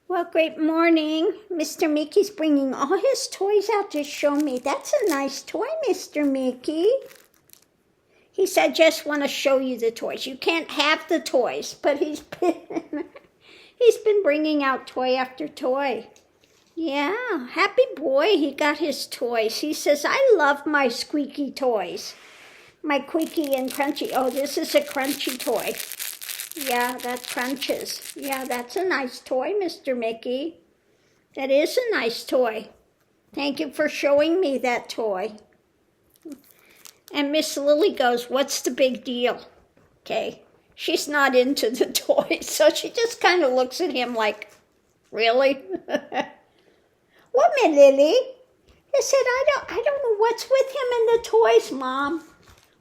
Well, great morning. Mr. Mickey's bringing all his toys out to show me. That's a nice toy, Mr. Mickey. He said, just want to show you the toys. You can't have the toys, but he's been bringing out toy after toy. Yeah, happy boy, he got his toys. He says, I love my squeaky toys. My Squeaky and Crunchy. Oh, this is a Crunchy toy. Yeah, that crunches. Yeah, that's a nice toy, Mr. Mickey. That is a nice toy. Thank you for showing me that toy. And Miss Lily goes, what's the big deal? Okay, she's not into the toys, so she just kind of looks at him like, really? What, Miss Lily? I said, I don't know what's with him and the toys, Mom.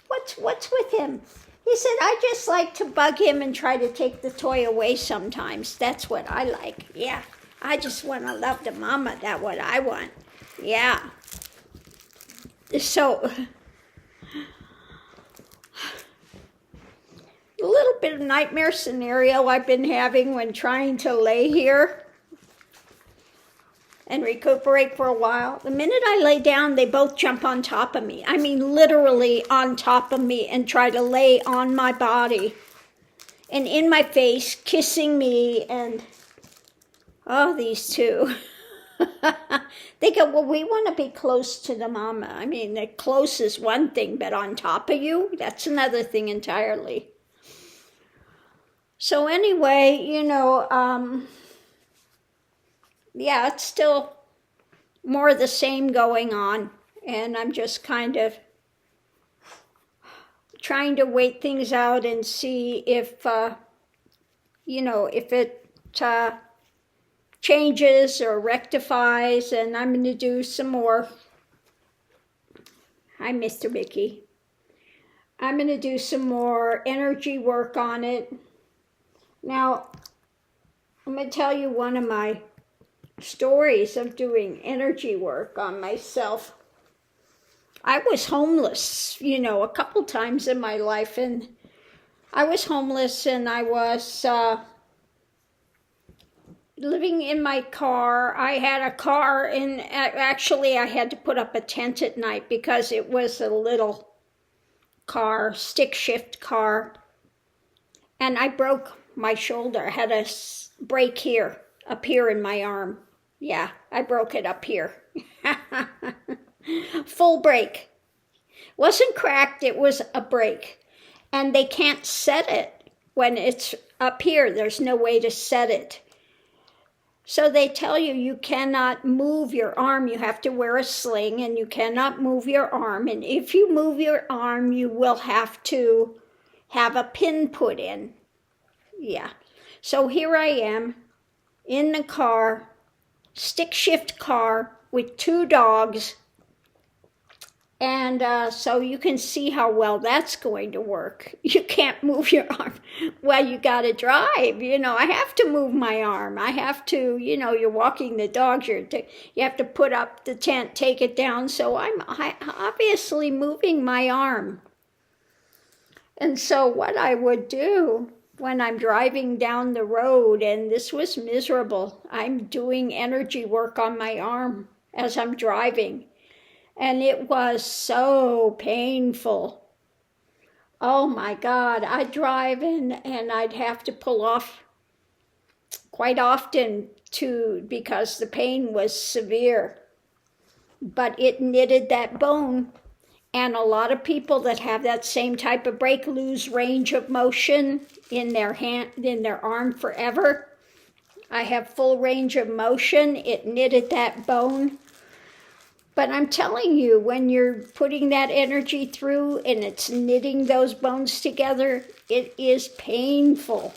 What's with him? He said, I just like to bug him and try to take the toy away sometimes. That's what I like. Yeah, I just want to love the mama. That's what I want. Yeah. So, a little bit of nightmare scenario I've been having when trying to lay here and recuperate for a while. The minute I lay down, they both jump on top of me. I mean, literally on top of me and try to lay on my body and in my face, kissing me. And, oh, these two. They go, well, we want to be close to the mama. I mean, the close is one thing, but on top of you, that's another thing entirely. So anyway, yeah, it's still more of the same going on, and I'm just kind of trying to wait things out and see if, if it changes or rectifies, and I'm going to do some more. Hi, Mr. Mickey. I'm going to do some more energy work on it. Now, I'm going to tell you one of my stories of doing energy work on myself. I was homeless, a couple times in my life, and I was homeless and I was living in my car. I had a car, and actually I had to put up a tent at night because it was a little car, stick shift car, and I broke my shoulder. I had a break here, up here in my arm. Yeah, I broke it up here. Full break. Wasn't cracked, it was a break. And they can't set it when it's up here. There's no way to set it. So they tell you you cannot move your arm. You have to wear a sling, and you cannot move your arm. And if you move your arm, you will have to have a pin put in. Yeah. So here I am in the car, stick shift car with two dogs, and so you can see how well that's going to work. You can't move your arm. Well, you got to drive, I have to move my arm. I have to, you're walking the dogs, you have to put up the tent, take it down, so I'm obviously moving my arm. And so what I would do when I'm driving down the road, and this was miserable, I'm doing energy work on my arm as I'm driving, and it was so painful. Oh my God, I'd drive and I'd have to pull off quite often because the pain was severe, but it knitted that bone. And a lot of people that have that same type of break lose range of motion in their hand, in their arm forever. I have full range of motion. It knitted that bone. But I'm telling you, when you're putting that energy through and it's knitting those bones together, it is painful.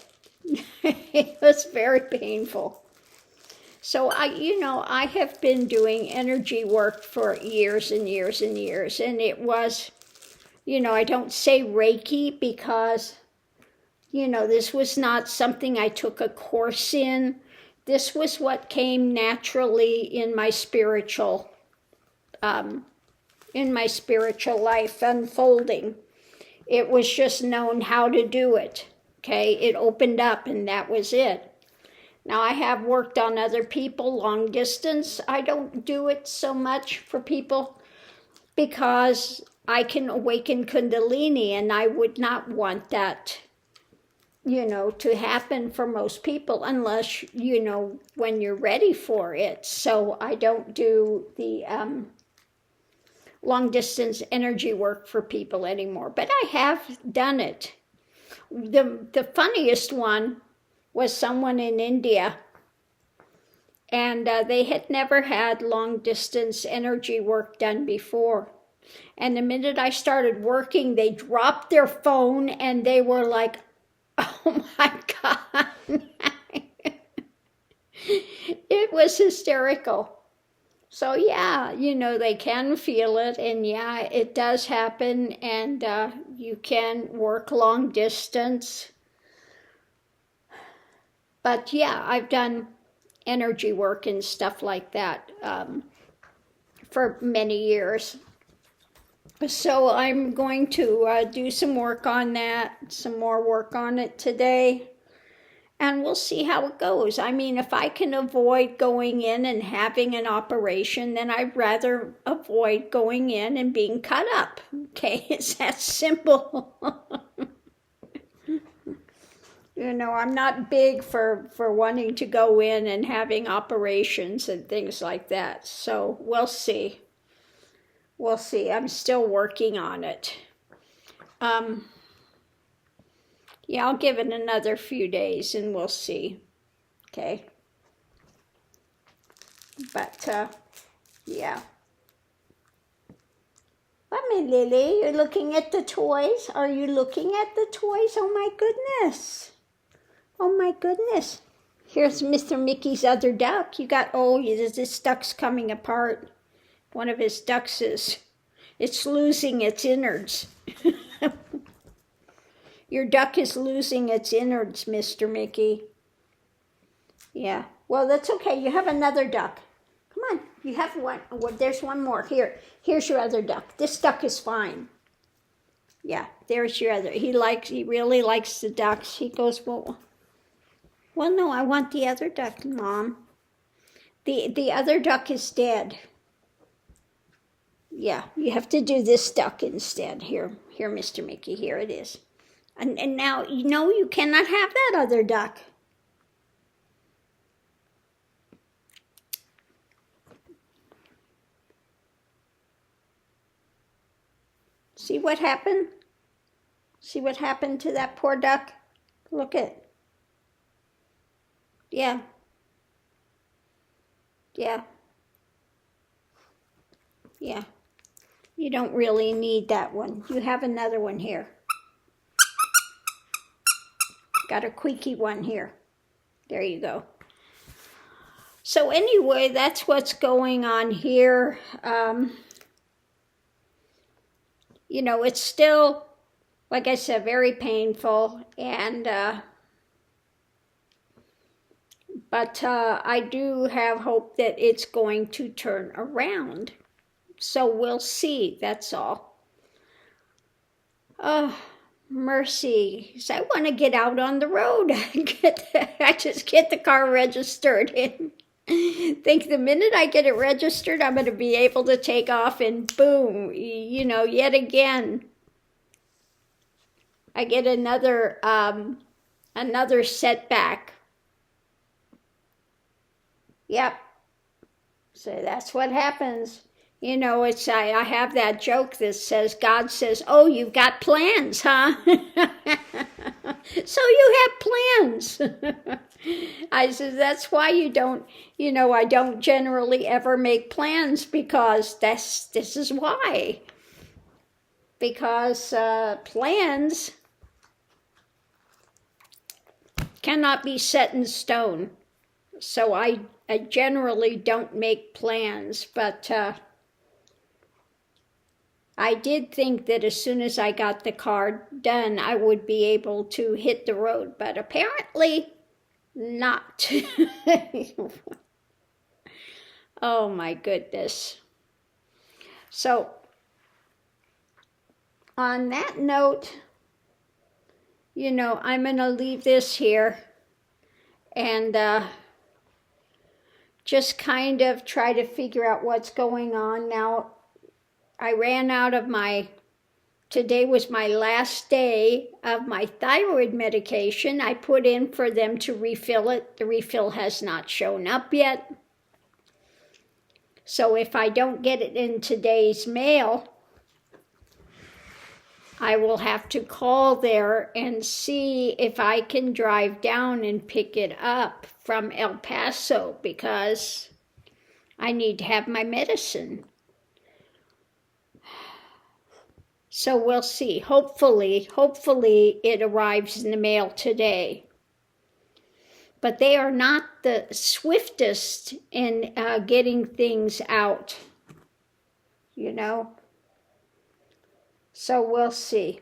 It was very painful. So I have been doing energy work for years and years and years, and it was, I don't say Reiki because, this was not something I took a course in. This was what came naturally in my spiritual life unfolding. It was just known how to do it. Okay, it opened up, and that was it. Now, I have worked on other people long distance. I don't do it so much for people because I can awaken Kundalini, and I would not want that, to happen for most people unless, when you're ready for it. So I don't do the long distance energy work for people anymore, but I have done it. The funniest one was someone in India, and they had never had long distance energy work done before. And the minute I started working, they dropped their phone and they were like, oh my God. It was hysterical. So yeah, they can feel it, and yeah, it does happen, and you can work long distance. But yeah, I've done energy work and stuff like that for many years. So I'm going to do some work on that, some more work on it today, and we'll see how it goes. I mean, if I can avoid going in and having an operation, then I'd rather avoid going in and being cut up. Okay, it's that simple. I'm not big for wanting to go in and having operations and things like that. So we'll see. We'll see. I'm still working on it. Yeah, I'll give it another few days and we'll see. Okay. But, yeah. What, my Lily? You're looking at the toys? Are you looking at the toys? Oh, my goodness. Oh, my goodness. Here's Mr. Mickey's other duck. This duck's coming apart. One of his ducks it's losing its innards. Your duck is losing its innards, Mr. Mickey. Yeah, well, that's okay. You have another duck. Come on, you have one. Well, there's one more. Here's your other duck. This duck is fine. Yeah, there's your other. He really likes the ducks. He goes, well, no, I want the other duck, Mom. The other duck is dead. Yeah, you have to do this duck instead. Here, Mr. Mickey, here it is. And now, you cannot have that other duck. See what happened? See what happened to that poor duck? Look at. Yeah. Yeah. Yeah. You don't really need that one. You have another one here. Got a squeaky one here. There you go. So anyway, that's what's going on here. It's still, like I said, very painful, and but I do have hope that it's going to turn around. So we'll see, that's all. Oh, mercy. So I want to get out on the road. I just get the car registered and think the minute I get it registered, I'm going to be able to take off, and boom, yet again, I get another setback. Yep. So that's what happens. I have that joke that says, God says, oh, you've got plans, huh? So you have plans. I said, that's why you don't, I don't generally ever make plans, because this is why. Because plans cannot be set in stone. So I generally don't make plans, but I did think that as soon as I got the car done, I would be able to hit the road, but apparently not. Oh my goodness. So, on that note, I'm going to leave this here. and just kind of try to figure out what's going on. Now, I ran out of today was my last day of my thyroid medication. I put in for them to refill it. The refill has not shown up yet. So if I don't get it in today's mail, I will have to call there and see if I can drive down and pick it up from El Paso, because I need to have my medicine. So we'll see. Hopefully it arrives in the mail today. But they are not the swiftest in getting things out, you know. So we'll see.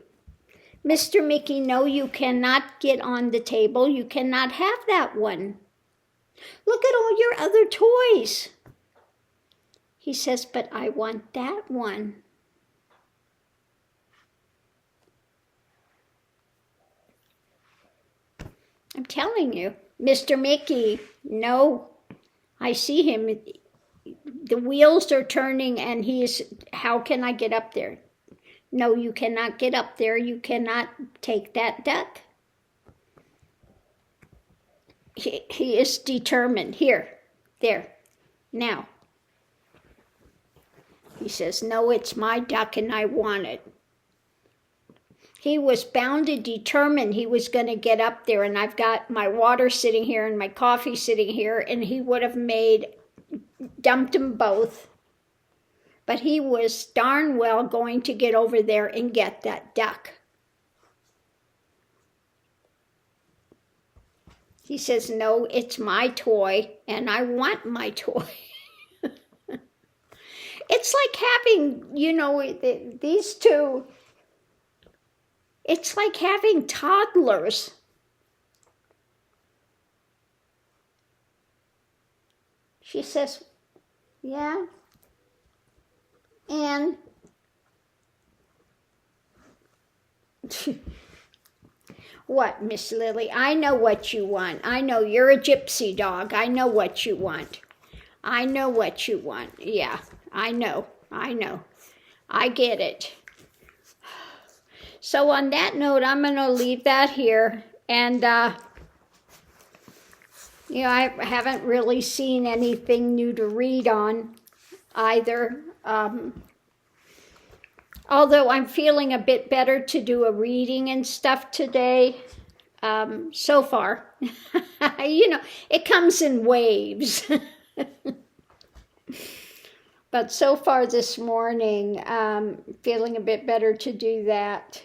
Mr. Mickey, no, you cannot get on the table. You cannot have that one. Look at all your other toys. He says, but I want that one. I'm telling you, Mr. Mickey, no. I see him. The wheels are turning and how can I get up there? No, you cannot get up there. You cannot take that duck. He is determined. Here, there, now. He says, no, it's my duck and I want it. He was bound and determined he was going to get up there, and I've got my water sitting here and my coffee sitting here, and he would have dumped them both. But he was darn well going to get over there and get that duck. He says, no, it's my toy, and I want my toy. It's like having, these two, it's like having toddlers. She says, yeah. And what, Miss Lily? I know what you want. I know you're a gypsy dog. I know what you want. I know what you want. Yeah, I know. I get it. So on that note, I'm going to leave that here. And, I haven't really seen anything new to read on either. Although I'm feeling a bit better to do a reading and stuff today, so far. It comes in waves. But so far this morning, feeling a bit better to do that.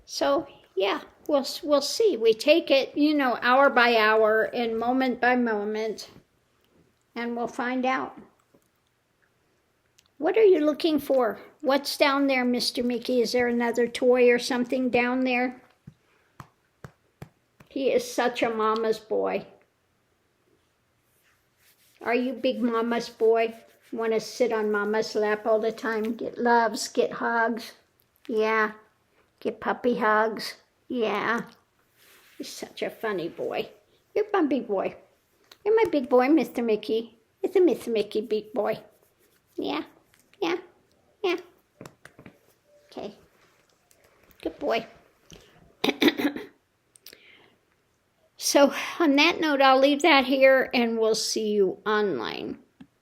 So, yeah, we'll see. We take it, hour by hour and moment by moment, and we'll find out. What are you looking for? What's down there, Mr. Mickey? Is there another toy or something down there? He is such a mama's boy. Are you big mama's boy? Want to sit on mama's lap all the time? Get loves, get hugs. Yeah. Get puppy hugs. Yeah. He's such a funny boy. You're my big boy. You're my big boy, Mr. Mickey. It's a Mr. Mickey big boy. Yeah. Okay. Good boy. So on that note, I'll leave that here and we'll see you online.